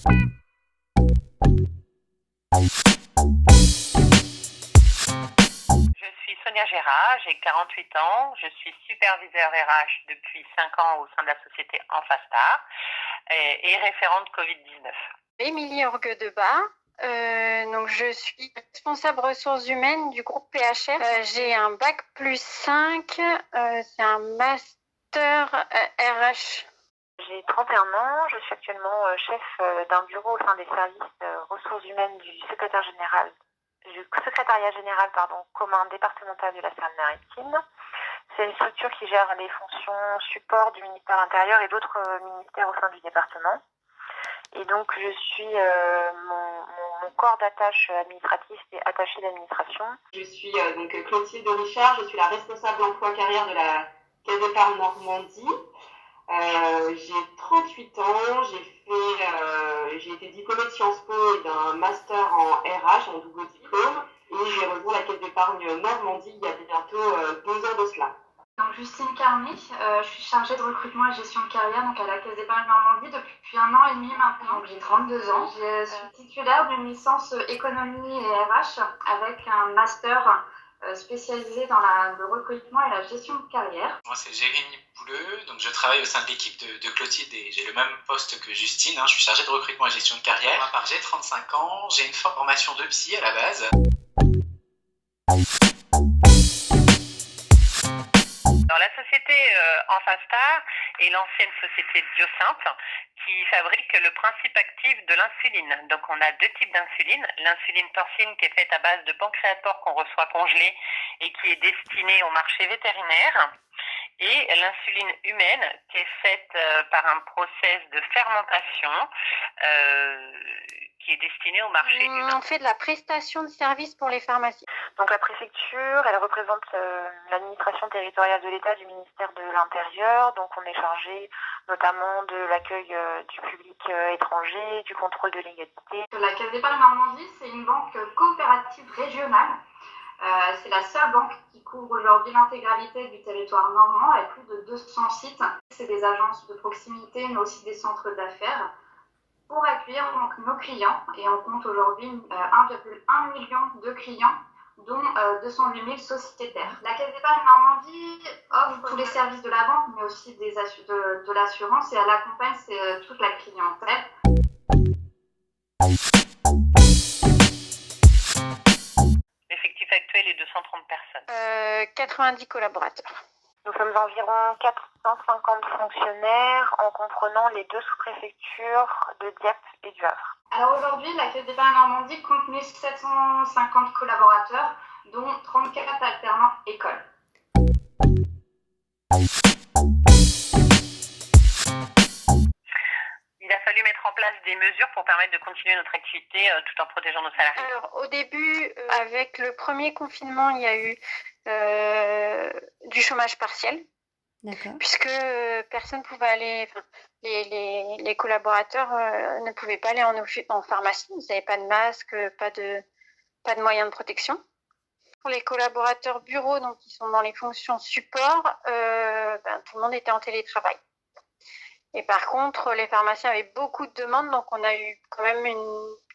Je suis Sonia Gérard, j'ai 48 ans, je suis superviseur RH depuis 5 ans au sein de la société Enfastar et référente Covid-19. Émilie Orgue-Debat. Donc je suis responsable ressources humaines du groupe PHR. J'ai un bac plus 5, c'est un master RH. J'ai 31 ans, je suis actuellement chef d'un bureau au sein des services ressources humaines du secrétariat général commun départemental de la Seine-Maritime. C'est une structure qui gère les fonctions support du ministère de l'Intérieur et d'autres ministères au sein du département. Et donc je suis mon corps d'attache administratif, c'est attaché d'administration. Je suis donc Clotilde Richard, je suis la responsable emploi carrière de la Caisse d'épargne Normandie. J'ai 38 ans, j'ai été diplômée de Sciences Po et d'un master en RH, en double diplôme, et j'ai rejoint la Caisse d'épargne Normandie il y a bientôt 2 ans de cela. Donc Justine Carnet, je suis chargée de recrutement et gestion de carrière donc à la Caisse d'épargne Normandie depuis 1 an et demi maintenant. Donc j'ai 32 ans. Je suis titulaire d'une licence économie et RH avec un master spécialisé dans le recrutement et la gestion de carrière. Moi c'est Jérémy Bouleux, donc je travaille au sein de l'équipe de Clotilde et j'ai le même poste que Justine, je suis chargée de recrutement et gestion de carrière. Pour ma part, j'ai 35 ans, j'ai une formation de psy à la base. Dans la société Enfastar et l'ancienne société Biosimple qui fabrique le principe actif de l'insuline. Donc on a 2 types d'insuline. L'insuline porcine qui est faite à base de pancréator qu'on reçoit congelé et qui est destinée au marché vétérinaire. Et l'insuline humaine qui est faite par un process de fermentation qui est destiné au marché humain. On fait de la prestation de services pour les pharmacies. Donc la préfecture, elle représente l'administration territoriale de l'État du ministère de l'Intérieur. Donc on est chargé notamment de l'accueil du public étranger, du contrôle de l'égalité. La Caisse d'épargne Normandie, c'est une banque coopérative régionale. C'est la seule banque qui couvre aujourd'hui l'intégralité du territoire normand avec plus de 200 sites. C'est des agences de proximité mais aussi des centres d'affaires pour accueillir donc nos clients et on compte aujourd'hui 1,1 million de clients dont 208 000 sociétaires. La Caisse d'épargne Normandie offre tous les services de la banque mais aussi de l'assurance et elle accompagne toute la clientèle. L'effectif actuel est de 130 personnes. 90 collaborateurs. Nous sommes environ 450 fonctionnaires en comprenant les 2 sous-préfectures de Dieppe et du Havre. Alors aujourd'hui, la Caisse d'épargne Normandie compte 1750 collaborateurs, dont 34 alternants écoles. Il a fallu mettre en place des mesures pour permettre de continuer notre activité tout en protégeant nos salariés. Alors au début, avec le premier confinement, il y a eu du chômage partiel. D'accord. Puisque personne pouvait aller, les collaborateurs ne pouvaient pas aller en pharmacie, ils n'avaient pas de masque, pas de moyens de protection. Pour les collaborateurs bureaux, donc qui sont dans les fonctions support, tout le monde était en télétravail. Et par contre, les pharmaciens avaient beaucoup de demandes, donc on a eu quand même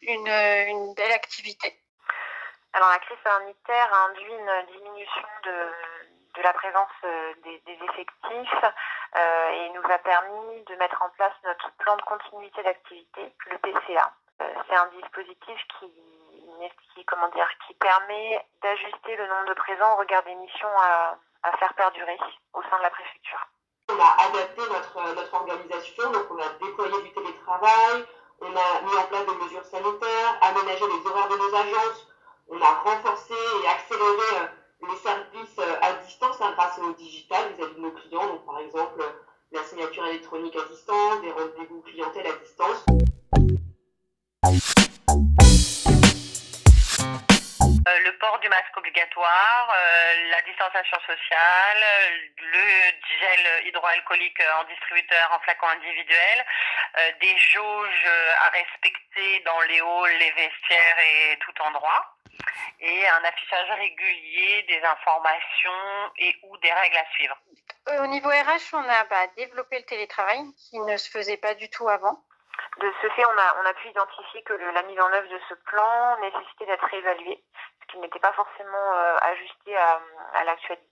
une belle activité. Alors la crise sanitaire a induit une diminution de la présence des effectifs et nous a permis de mettre en place notre plan de continuité d'activité, le PCA. C'est un dispositif qui permet d'ajuster le nombre de présents au regard des missions à faire perdurer au sein de la préfecture. On a adapté notre organisation, donc on a déployé du télétravail, on a mis en place des mesures sanitaires, aménagé les horaires de nos agences, on a renforcé et accéléré les services à distance grâce au digital vis-à-vis de nos clients, donc par exemple la signature électronique à distance, des rendez-vous clientèle à distance. Le port du masque obligatoire, la distanciation sociale, le gel hydroalcoolique en distributeur, en flacon individuel, des jauges à respecter dans les halls, les vestiaires et tout endroit, et un affichage régulier des informations et ou des règles à suivre. Au niveau RH, on a développé le télétravail qui ne se faisait pas du tout avant. De ce fait, on a pu identifier que la mise en œuvre de ce plan nécessitait d'être réévalué, ce qui n'était pas forcément ajusté à l'actualité.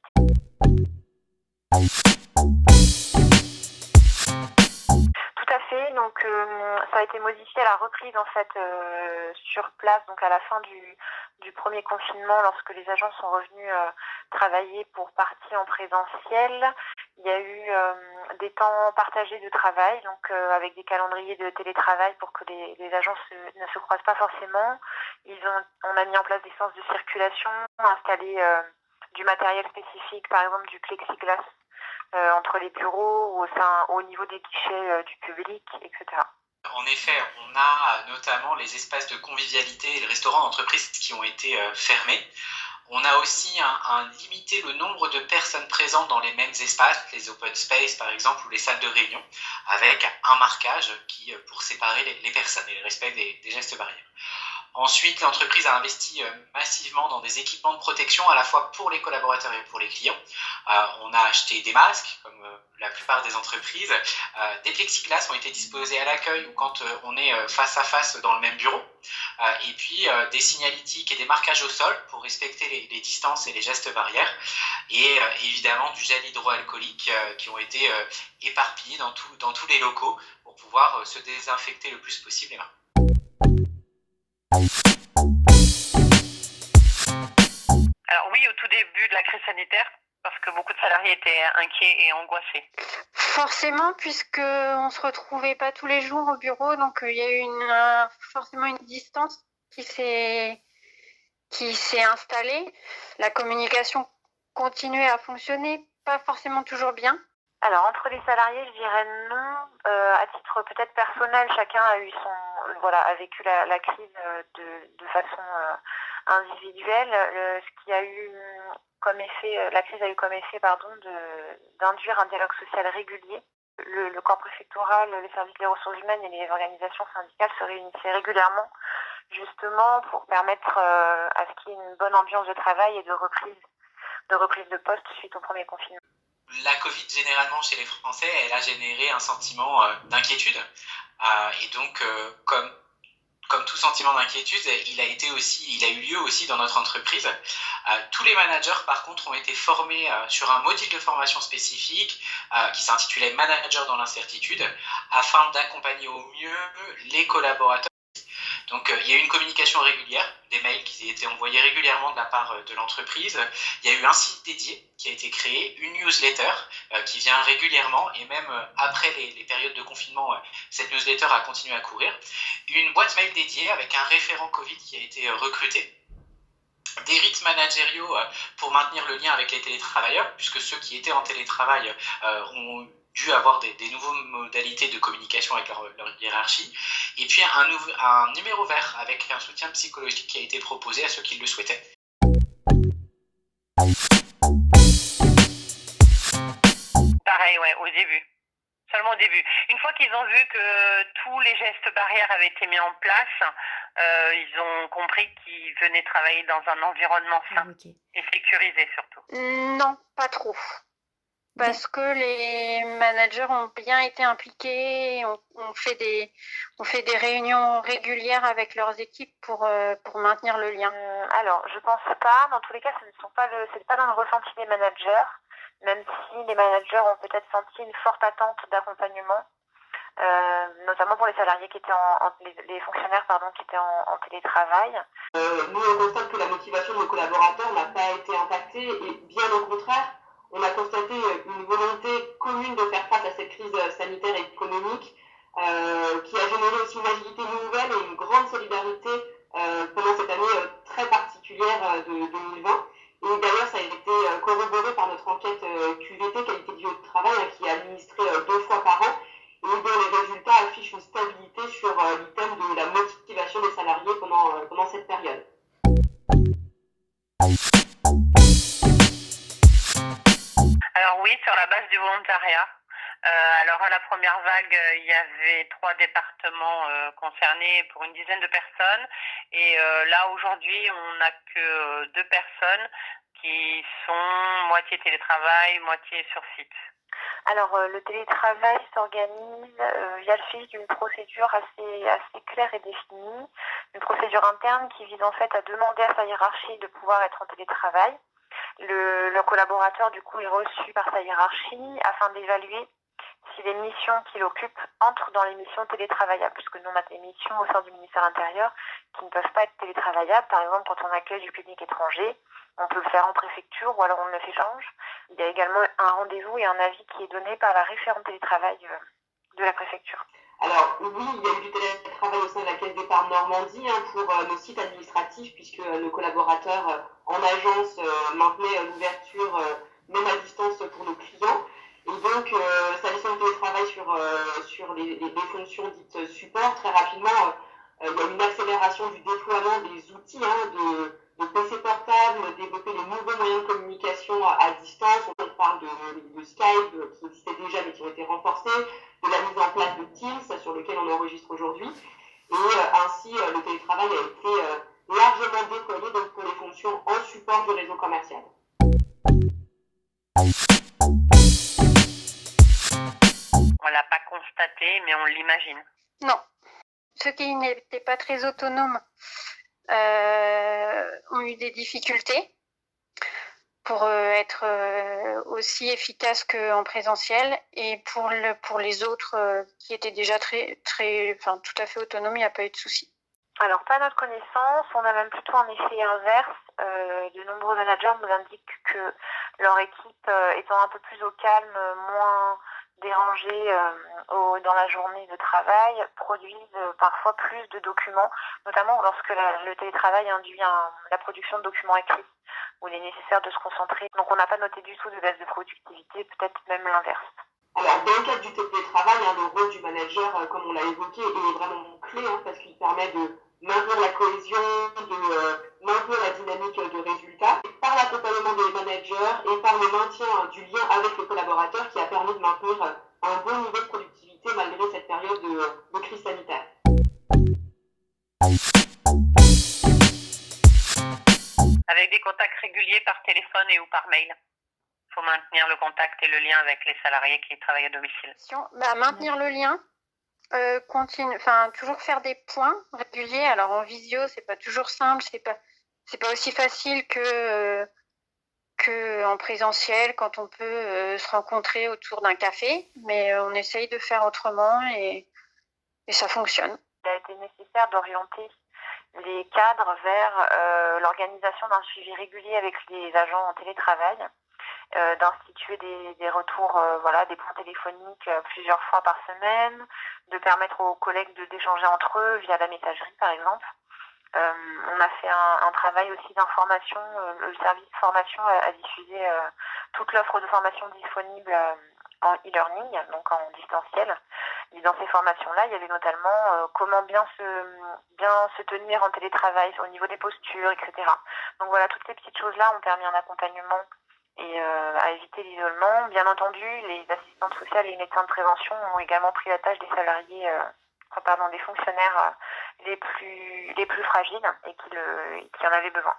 Tout à fait, donc ça a été modifié à la reprise en fait sur place, donc à la fin du premier confinement, lorsque les agents sont revenus travailler pour partie en présentiel. Il y a eu des temps partagés de travail, donc avec des calendriers de télétravail pour que les agents ne se croisent pas forcément. On a mis en place des sens de circulation, installé du matériel spécifique, par exemple du plexiglas entre les bureaux, au niveau des guichets du public, etc. En effet, on a notamment les espaces de convivialité et les restaurants d'entreprise qui ont été fermés. On a aussi limité le nombre de personnes présentes dans les mêmes espaces, les open space par exemple, ou les salles de réunion, avec un marquage pour séparer les personnes et le respect des gestes barrières. Ensuite, l'entreprise a investi massivement dans des équipements de protection à la fois pour les collaborateurs et pour les clients. On a acheté des masques, comme la plupart des entreprises. Des plexiglas ont été disposés à l'accueil ou quand on est face à face dans le même bureau. Et puis des signalétiques et des marquages au sol pour respecter les distances et les gestes barrières. Et évidemment du gel hydroalcoolique qui ont été éparpillés dans tous les locaux pour pouvoir se désinfecter le plus possible les mains. Alors oui, au tout début de la crise sanitaire, parce que beaucoup de salariés étaient inquiets et angoissés. Forcément, puisque on se retrouvait pas tous les jours au bureau, donc il y a eu forcément une distance qui s'est installée. La communication continuait à fonctionner, pas forcément toujours bien. Alors entre les salariés, je dirais non. À titre peut-être personnel, chacun a vécu la crise de façon individuelle. Ce qui a eu comme effet, la crise a eu comme effet, d'induire un dialogue social régulier. Le corps préfectoral, les services des ressources humaines et les organisations syndicales se réunissaient régulièrement, justement pour permettre à ce qu'il y ait une bonne ambiance de travail et de reprise de poste suite au premier confinement. La Covid, généralement, chez les Français, elle a généré un sentiment d'inquiétude. Et donc, comme tout sentiment d'inquiétude, il a eu lieu aussi dans notre entreprise. Tous les managers, par contre, ont été formés sur un module de formation spécifique qui s'intitulait Manager dans l'incertitude, afin d'accompagner au mieux les collaborateurs. Donc il y a eu une communication régulière, des mails qui étaient envoyés régulièrement de la part de l'entreprise. Il y a eu un site dédié qui a été créé, une newsletter qui vient régulièrement et même après les périodes de confinement, cette newsletter a continué à courir. Une boîte mail dédiée avec un référent Covid qui a été recruté. Des rythmes managériaux pour maintenir le lien avec les télétravailleurs, puisque ceux qui étaient en télétravail ont dû avoir des nouvelles modalités de communication avec leur hiérarchie. Et puis un numéro vert avec un soutien psychologique qui a été proposé à ceux qui le souhaitaient. Pareil, ouais, au début. Seulement au début. Une fois qu'ils ont vu que tous les gestes barrières avaient été mis en place, ils ont compris qu'ils venaient travailler dans un environnement sain et sécurisé surtout. Non, pas trop. Parce que les managers ont bien été impliqués, on fait des réunions régulières avec leurs équipes pour maintenir le lien. Alors, je pense pas. Dans tous les cas, c'est pas dans le ressenti des managers, même si les managers ont peut-être senti une forte attente d'accompagnement, notamment pour les salariés qui étaient les fonctionnaires qui étaient en télétravail. Nous, on constate que la motivation de nos collaborateurs n'a pas été impactée et bien au contraire. On a constaté une volonté commune de faire face à cette crise sanitaire et économique qui a généré aussi une agilité nouvelle et une grande solidarité pendant cette année très particulière de 2020. Et d'ailleurs, ça a été corroboré par notre enquête QVT, qualité de vie au travail, qui est administrée 2 fois par an et dont les résultats affichent une stabilité sur l'item de la motivation des salariés pendant cette période. Alors oui, sur la base du volontariat. Alors à la première vague, il y avait 3 départements concernés pour une dizaine de personnes. Et là, aujourd'hui, on n'a que 2 personnes qui sont moitié télétravail, moitié sur site. Alors, le télétravail s'organise via le suivi d'une procédure assez claire et définie, une procédure interne qui vise en fait à demander à sa hiérarchie de pouvoir être en télétravail. Le collaborateur, du coup, est reçu par sa hiérarchie afin d'évaluer si les missions qu'il occupe entrent dans les missions télétravaillables, puisque nous, on a des missions au sein du ministère intérieur qui ne peuvent pas être télétravaillables. Par exemple, quand on accueille du public étranger, on peut le faire en préfecture ou alors on le fait change. Il y a également un rendez-vous et un avis qui est donné par la référente télétravail de la préfecture. Alors oui, il y a eu du télétravail au sein de la Caisse d'épargne Normandie pour nos sites administratifs, puisque nos collaborateurs en agence maintenaient l'ouverture même à distance pour nos clients. Et donc, s'agissant du télétravail sur les fonctions dites support, très rapidement, il y a eu une accélération du déploiement des outils de PC portables, développer les nouveaux moyens de communication à distance. On parle de Skype qui existait déjà mais qui ont été renforcés, de la mise en place de Teams sur lequel on enregistre aujourd'hui. Et ainsi, le télétravail a été largement déployé donc, pour les fonctions en support du réseau commercial. On ne l'a pas constaté, mais on l'imagine. Non. Ceux qui n'étaient pas très autonomes ont eu des difficultés pour être aussi efficaces qu'en présentiel. Et pour les autres qui étaient déjà tout à fait autonomes, il n'y a pas eu de souci. Alors, pas à notre connaissance, on a même plutôt un effet inverse. De nombreux managers nous indiquent que leur équipe étant un peu plus au calme, moins dérangée dans la journée de travail, produisent parfois plus de documents, notamment lorsque le télétravail induit la production de documents écrits, où il est nécessaire de se concentrer. Donc, on n'a pas noté du tout de baisse de productivité, peut-être même l'inverse. Alors, dans le cadre du télétravail, le rôle du manager, comme on l'a évoqué, est vraiment clé parce qu'il permet de maintenir la cohésion, de maintenir la dynamique de résultats, par l'accompagnement des managers et par le maintien du lien avec les collaborateurs qui a permis de maintenir un bon niveau de productivité malgré cette période de crise sanitaire. Avec des contacts réguliers par téléphone et ou par mail. Il faut maintenir le contact et le lien avec les salariés qui travaillent à domicile. Maintenir le lien, toujours faire des points réguliers. Alors en visio, c'est pas toujours simple, c'est pas aussi facile que en présentiel quand on peut se rencontrer autour d'un café, mais on essaye de faire autrement et ça fonctionne. Il a été nécessaire d'orienter les cadres vers l'organisation d'un suivi régulier avec les agents en télétravail, d'instituer des retours, des points téléphoniques plusieurs fois par semaine, de permettre aux collègues d'échanger entre eux via la messagerie par exemple. On a fait un travail aussi d'information. Le service de formation a diffusé toute l'offre de formation disponible en e-learning, donc en distanciel. Et dans ces formations-là, il y avait notamment comment bien se tenir en télétravail au niveau des postures, etc. Donc voilà, toutes ces petites choses-là ont permis un accompagnement et à éviter l'isolement. Bien entendu, les assistantes sociales et les médecins de prévention ont également pris la tâche des salariés, des fonctionnaires les plus fragiles et qui en avaient besoin.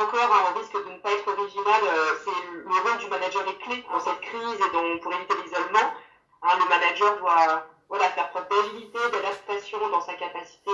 Encore un risque de ne pas être original, c'est le rôle du manager est clé dans cette crise et pour éviter l'isolement. Le manager doit faire preuve d'agilité, d'adaptation dans sa capacité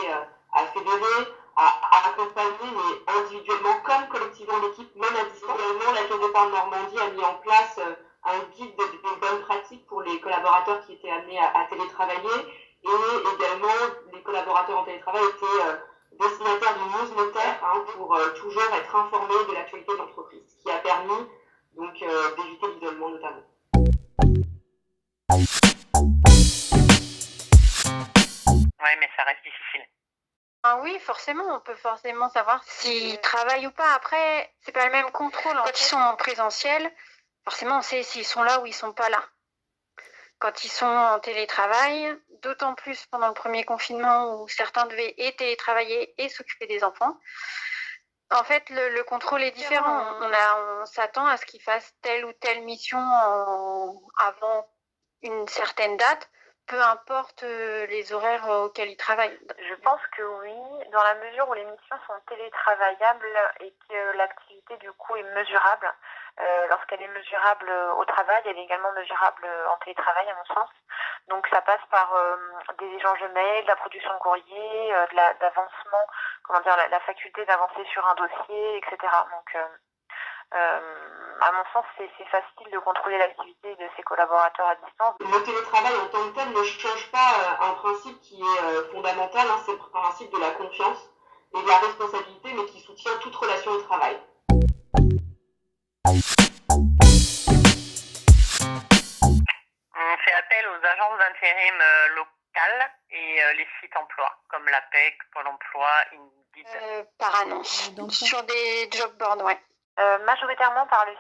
à fédérer, à accompagner, mais individuellement comme collectivement l'équipe, même à distance. Également, la Caisse d'épargne Normandie a mis en place un guide des bonnes pratiques pour les collaborateurs qui étaient amenés à télétravailler. Et également, les collaborateurs en télétravail étaient destinataires d'une newsletter pour toujours être informés de l'actualité de l'entreprise, ce qui a permis donc d'éviter l'isolement notamment. Oui, mais ça reste difficile. Oui, forcément, on peut forcément savoir s'ils travaillent ou pas. Après, c'est pas le même contrôle. Quand ils sont en présentiel, forcément, on sait s'ils sont là ou ils sont pas là. Quand ils sont en télétravail, d'autant plus pendant le premier confinement où certains devaient et télétravailler et s'occuper des enfants, en fait, le contrôle est différent. On s'attend à ce qu'ils fassent telle ou telle mission avant une certaine date, peu importe les horaires auxquels ils travaillent. Je pense que oui, dans la mesure où les missions sont télétravaillables et que l'activité du coup est mesurable. lorsqu'elle est mesurable au travail, elle est également mesurable en télétravail, à mon sens. Donc ça passe par des échanges de mails, de la production de courrier, d'avancement, la faculté d'avancer sur un dossier, etc. Donc à mon sens, c'est facile de contrôler l'activité de ses collaborateurs à distance. Le télétravail en tant que tel ne change pas un principe qui est fondamental, c'est le principe de la confiance et de la responsabilité, mais qui soutient toute relation de travail. On fait appel aux agences d'intérim locales et les sites emploi, comme l'APEC, Pôle emploi, Indeed. Par annonce, sur des job boards, ouais. Majoritairement par des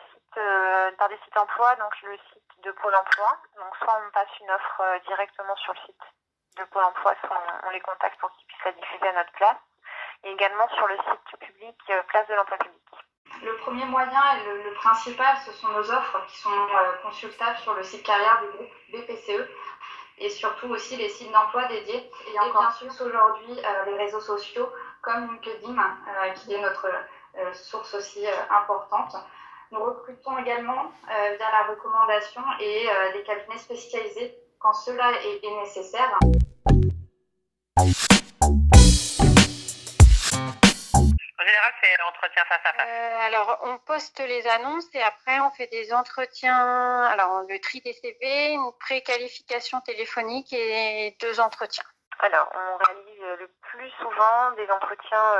sites emploi, donc le site de Pôle emploi. Donc soit on passe une offre directement sur le site de Pôle emploi, soit on les contacte pour qu'ils puissent la diffuser à notre place. Et également sur le site public Place de l'emploi public. Le premier moyen et le principal, ce sont nos offres qui sont consultables sur le site carrière du groupe BPCE et surtout aussi les sites d'emploi dédiés. Et encore bien sûr aujourd'hui les réseaux sociaux comme LinkedIn qui est notre source aussi importante. Nous recrutons également via la recommandation et des cabinets spécialisés quand cela est nécessaire. En général, c'est l'entretien face à face. Alors, on poste les annonces et après, on fait des entretiens. Alors, le tri des CV, une préqualification téléphonique et 2 entretiens. Alors, on réalise le plus souvent des entretiens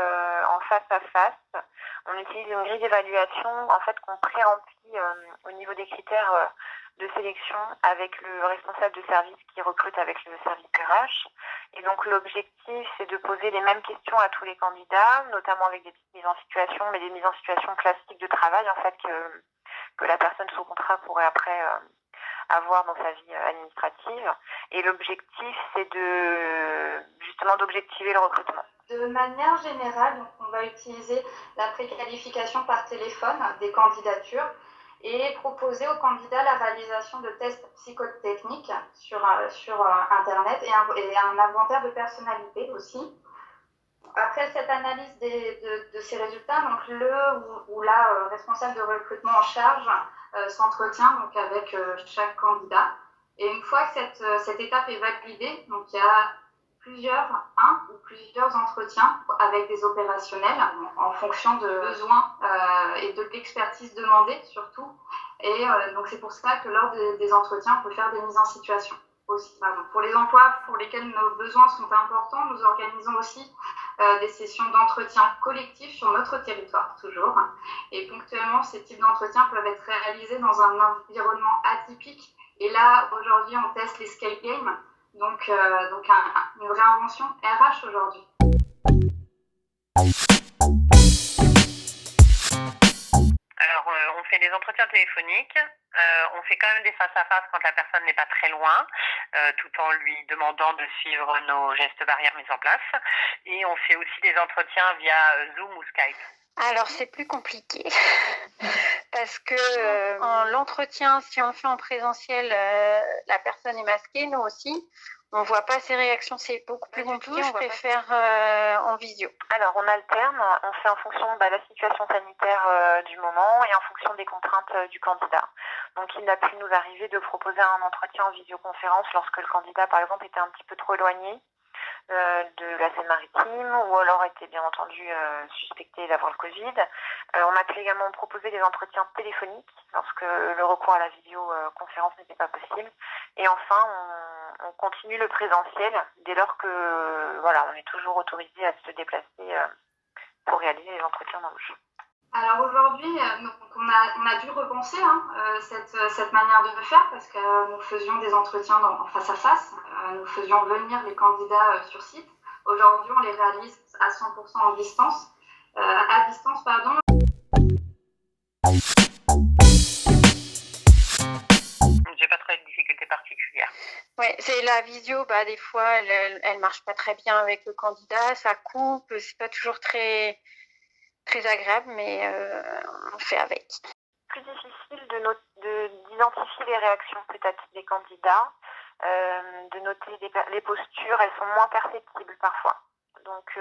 en face à face. On utilise une grille d'évaluation en fait qu'on pré-remplit au niveau des critères de sélection avec le responsable de service qui recrute avec le service RH. Et donc l'objectif, c'est de poser les mêmes questions à tous les candidats, notamment avec des petites mises en situation, mais des mises en situation classiques de travail en fait que la personne sous contrat pourrait après avoir dans sa vie administrative. Et l'objectif, c'est justement d'objectiver le recrutement. De manière générale, donc on va utiliser la préqualification par téléphone des candidatures et proposer aux candidats la réalisation de tests psychotechniques sur Internet et un inventaire de personnalité aussi. Après cette analyse de ces résultats, donc le ou la responsable de recrutement en charge s'entretient donc avec chaque candidat. Et une fois que cette étape est validée, donc il y a un ou plusieurs entretiens avec des opérationnels en fonction de besoins et de l'expertise demandée surtout. Et donc c'est pour ça que lors des entretiens, on peut faire des mises en situation aussi. Pour les emplois pour lesquels nos besoins sont importants, nous organisons aussi des sessions d'entretien collectif sur notre territoire toujours. Et ponctuellement, ces types d'entretiens peuvent être réalisés dans un environnement atypique. Et là, aujourd'hui, on teste les scale games. Donc une réinvention RH aujourd'hui. Alors, on fait des entretiens téléphoniques. On fait quand même des face-à-face quand la personne n'est pas très loin, tout en lui demandant de suivre nos gestes barrières mis en place. Et on fait aussi des entretiens via Zoom ou Skype. Alors, c'est plus compliqué parce que l'entretien, si on le fait en présentiel, la personne est masquée, nous aussi. On ne voit pas ses réactions, c'est beaucoup plus compliqué. Je préfère en visio. Alors, on alterne, on fait en fonction de la situation sanitaire du moment et en fonction des contraintes du candidat. Donc, il a pu nous arriver de proposer un entretien en visioconférence lorsque le candidat, par exemple, était un petit peu trop éloigné de la Seine-Maritime ou alors était bien entendu suspecté d'avoir le Covid. On a pu également proposer des entretiens téléphoniques lorsque le recours à la visioconférence n'était pas possible. Et enfin, on continue le présentiel dès lors que on est toujours autorisé à se déplacer pour réaliser les entretiens d'embauche. Alors aujourd'hui, on a dû repenser cette manière de faire parce que nous faisions des entretiens en face à face, nous faisions venir les candidats sur site. Aujourd'hui, on les réalise à 100% à distance. J'ai pas trouvé de difficulté particulière. Ouais, c'est la visio, des fois, elle marche pas très bien avec le candidat, ça coupe, c'est pas toujours très agréable, mais on fait avec. Plus difficile d'identifier les réactions peut-être des candidats, de noter les postures, elles sont moins perceptibles parfois. Donc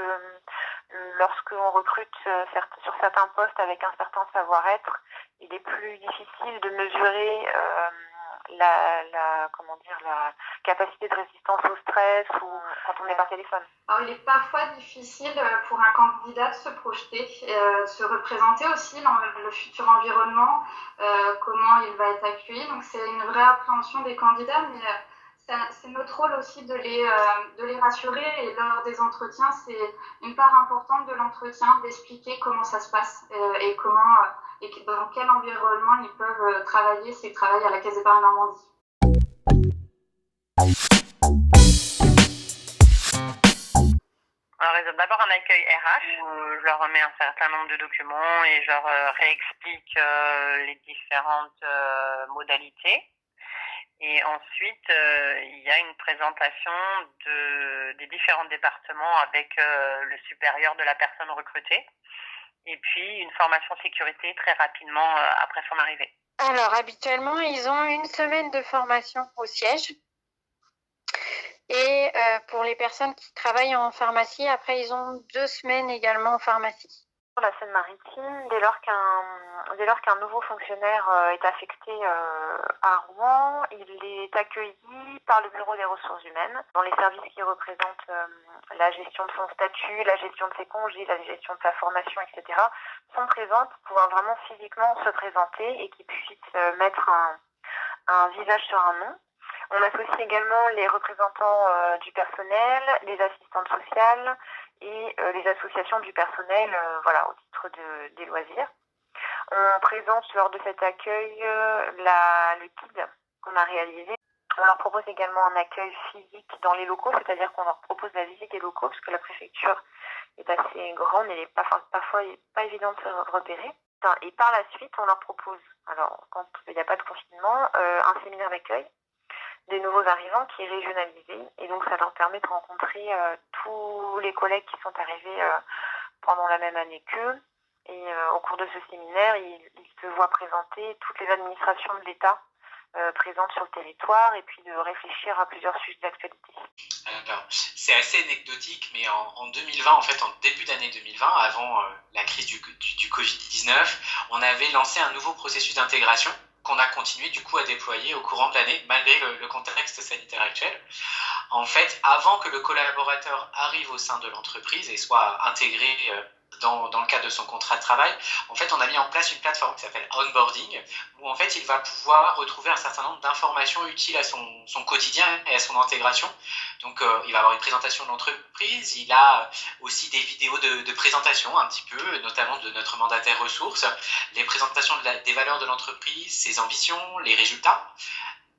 Lorsqu'on recrute sur certains postes avec un certain savoir-être, il est plus difficile de mesurer la capacité de résistance au stress ou quand on est par téléphone. Alors, il est parfois difficile pour un candidat de se projeter, de se représenter aussi dans le futur environnement, comment il va être accueilli. Donc, c'est une vraie appréhension des candidats, mais c'est notre rôle aussi de les rassurer. Et lors des entretiens, c'est une part importante de l'entretien d'expliquer comment ça se passe et dans quel environnement ils peuvent travailler s'ils travaillent à la Caisse d'épargne Normandie. Alors, ils ont d'abord un accueil RH où je leur remets un certain nombre de documents et je leur réexplique les différentes modalités. Et ensuite, il y a une présentation des différents départements avec le supérieur de la personne recrutée. Et puis, une formation sécurité très rapidement après son arrivée. Alors, habituellement, ils ont une semaine de formation au siège. Et pour les personnes qui travaillent en pharmacie, après, ils ont 2 semaines également en pharmacie. Sur la Seine-Maritime, dès lors qu'un nouveau fonctionnaire est affecté à Rouen, il est accueilli par le Bureau des ressources humaines dans les services qui représentent la gestion de son statut, la gestion de ses congés, la gestion de sa formation, etc. sont présents pour pouvoir vraiment physiquement se présenter et qu'ils puissent mettre un visage sur un nom. On associe également les représentants du personnel, les assistantes sociales et les associations du personnel au titre des loisirs. On présente lors de cet accueil le guide qu'on a réalisé. On leur propose également un accueil physique dans les locaux, c'est-à-dire qu'on leur propose la visite des locaux parce que la préfecture est assez grande et il n'est parfois pas évident de se repérer. Et par la suite, on leur propose, alors quand il n'y a pas de confinement, un séminaire d'accueil des nouveaux arrivants qui est régionalisé et donc ça leur permet de rencontrer tous les collègues qui sont arrivés pendant la même année qu'eux et au cours de ce séminaire ils se voient présenter toutes les administrations de l'État présentes sur le territoire et puis de réfléchir à plusieurs sujets d'actualité. Alors, c'est assez anecdotique, mais en 2020, en fait, en début d'année 2020, avant la crise du Covid-19, on avait lancé un nouveau processus d'intégration qu'on a continué du coup à déployer au courant de l'année, malgré le contexte sanitaire actuel. En fait, avant que le collaborateur arrive au sein de l'entreprise et soit intégré dans le cadre de son contrat de travail, en fait, on a mis en place une plateforme qui s'appelle Onboarding, où en fait, il va pouvoir retrouver un certain nombre d'informations utiles à son quotidien et à son intégration. Donc, il va avoir une présentation de l'entreprise, il a aussi des vidéos de présentation un petit peu, notamment de notre mandataire ressources, les présentations des valeurs de l'entreprise, ses ambitions, les résultats.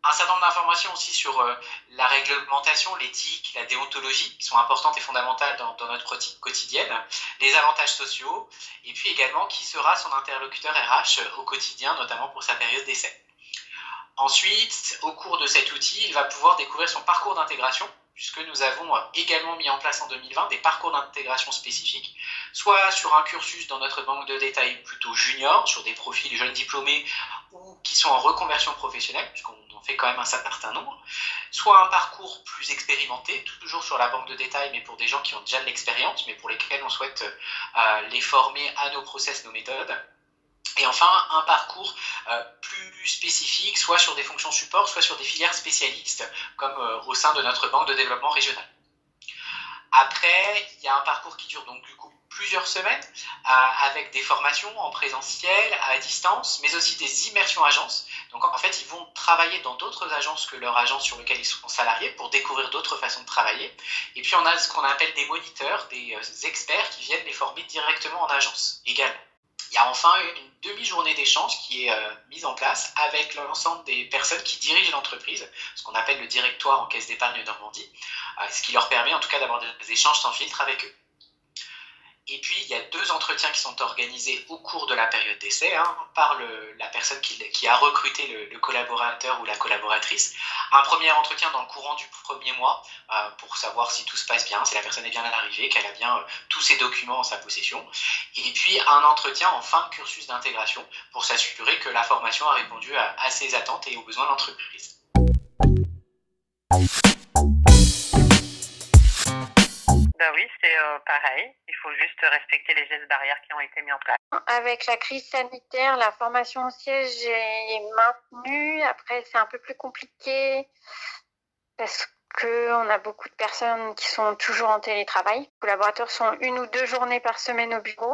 Un certain nombre d'informations aussi sur la réglementation, l'éthique, la déontologie, qui sont importantes et fondamentales dans notre pratique quotidienne, les avantages sociaux, et puis également qui sera son interlocuteur RH au quotidien, notamment pour sa période d'essai. Ensuite, au cours de cet outil, il va pouvoir découvrir son parcours d'intégration, puisque nous avons également mis en place en 2020 des parcours d'intégration spécifiques, soit sur un cursus dans notre banque de détail plutôt junior, sur des profils jeunes diplômés ou qui sont en reconversion professionnelle, puisqu'on en fait quand même un certain nombre, soit un parcours plus expérimenté, toujours sur la banque de détail, mais pour des gens qui ont déjà de l'expérience, mais pour lesquels on souhaite les former à nos process, nos méthodes. Et enfin, un parcours plus spécifique, soit sur des fonctions support, soit sur des filières spécialistes, comme au sein de notre banque de développement régional. Après, il y a un parcours qui dure donc du coup plusieurs semaines, avec des formations en présentiel, à distance, mais aussi des immersions agences. Donc en fait, ils vont travailler dans d'autres agences que leur agence sur lesquelles ils sont salariés pour découvrir d'autres façons de travailler. Et puis on a ce qu'on appelle des moniteurs, des experts qui viennent les former directement en agence également. Il y a enfin une demi-journée d'échange qui est mise en place avec l'ensemble des personnes qui dirigent l'entreprise, ce qu'on appelle le directoire en Caisse d'épargne Normandie, ce qui leur permet en tout cas d'avoir des échanges sans filtre avec eux. Et puis, il y a 2 entretiens qui sont organisés au cours de la période d'essai par la personne qui a recruté le collaborateur ou la collaboratrice. Un premier entretien dans le courant du premier mois pour savoir si tout se passe bien, si la personne est bien à l'arrivée, qu'elle a bien tous ses documents en sa possession. Et puis, un entretien en fin de cursus d'intégration pour s'assurer que la formation a répondu à ses attentes et aux besoins de l'entreprise. Ben oui, c'est pareil. Il faut juste respecter les gestes barrières qui ont été mis en place. Avec la crise sanitaire, la formation au siège est maintenue. Après, c'est un peu plus compliqué parce qu'on a beaucoup de personnes qui sont toujours en télétravail. Les collaborateurs sont 1 ou 2 journées par semaine au bureau.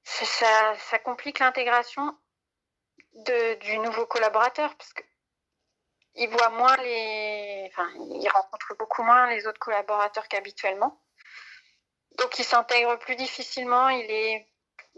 Ça complique l'intégration du nouveau collaborateur parce qu'il voit moins il rencontre beaucoup moins les autres collaborateurs qu'habituellement. Donc, il s'intègre plus difficilement, il est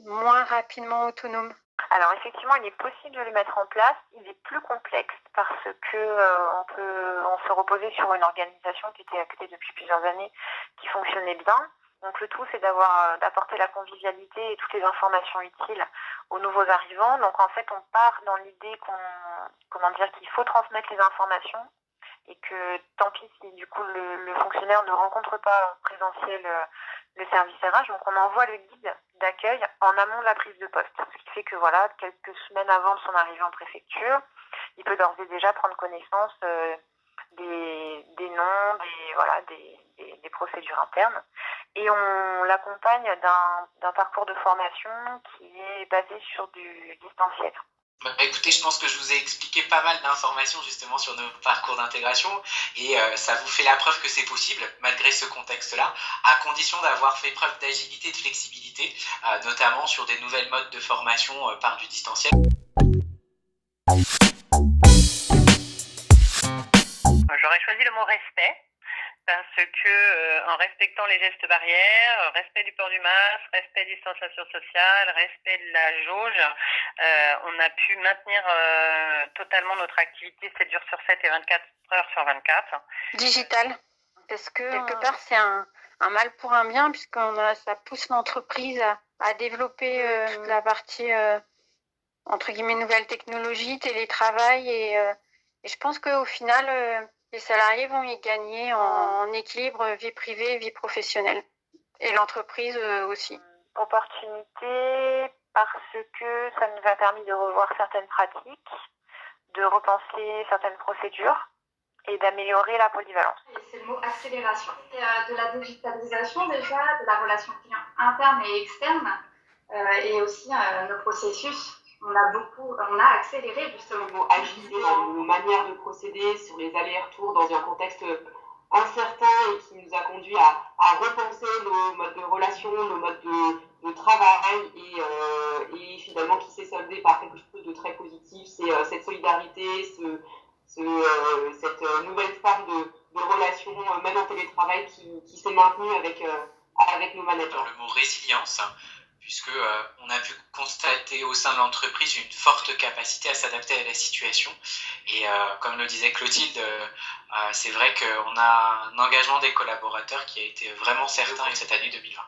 moins rapidement autonome. Alors effectivement, il est possible de le mettre en place. Il est plus complexe parce que on se reposait sur une organisation qui était actée depuis plusieurs années, qui fonctionnait bien. Donc le tout, c'est d'apporter la convivialité et toutes les informations utiles aux nouveaux arrivants. Donc en fait, on part dans l'idée qu'il faut transmettre les informations et que tant pis si du coup le fonctionnaire ne rencontre pas en présentiel le service RH, donc on envoie le guide d'accueil en amont de la prise de poste. Ce qui fait que voilà, quelques semaines avant son arrivée en préfecture, il peut d'ores et déjà prendre connaissance des noms, des procédures internes. Et on l'accompagne d'un parcours de formation qui est basé sur du distanciel. Écoutez, je pense que je vous ai expliqué pas mal d'informations justement sur nos parcours d'intégration et ça vous fait la preuve que c'est possible malgré ce contexte-là, à condition d'avoir fait preuve d'agilité et de flexibilité, notamment sur des nouvelles modes de formation par du distanciel. J'aurais choisi le mot respect. Parce que en respectant les gestes barrières, respect du port du masque, respect de distanciation sociale, respect de la jauge, on a pu maintenir totalement notre activité 7 jours sur 7 et 24 heures sur 24. Digital, parce que quelque part c'est un mal pour un bien, ça pousse l'entreprise à développer toute la partie entre guillemets nouvelles technologies, télétravail et je pense qu'au final les salariés vont y gagner en équilibre vie privée, vie professionnelle. Et l'entreprise aussi. Opportunité parce que ça nous a permis de revoir certaines pratiques, de repenser certaines procédures et d'améliorer la polyvalence. Et c'est le mot accélération. De la digitalisation déjà, de la relation client interne et externe, et aussi nos processus. On a accéléré justement. Agiliser dans nos manières de procéder, sur les allers-retours dans un contexte incertain et qui nous a conduit à repenser nos modes de relation, nos modes de travail et finalement qui s'est soldé par quelque chose de très positif. C'est cette solidarité, cette nouvelle forme de relation, même en télétravail, qui s'est maintenue avec nos managers. Le mot résilience, puisque on a pu constater au sein de l'entreprise une forte capacité à s'adapter à la situation. Et comme le disait Clotilde, c'est vrai qu'on a un engagement des collaborateurs qui a été vraiment certain cette année 2020.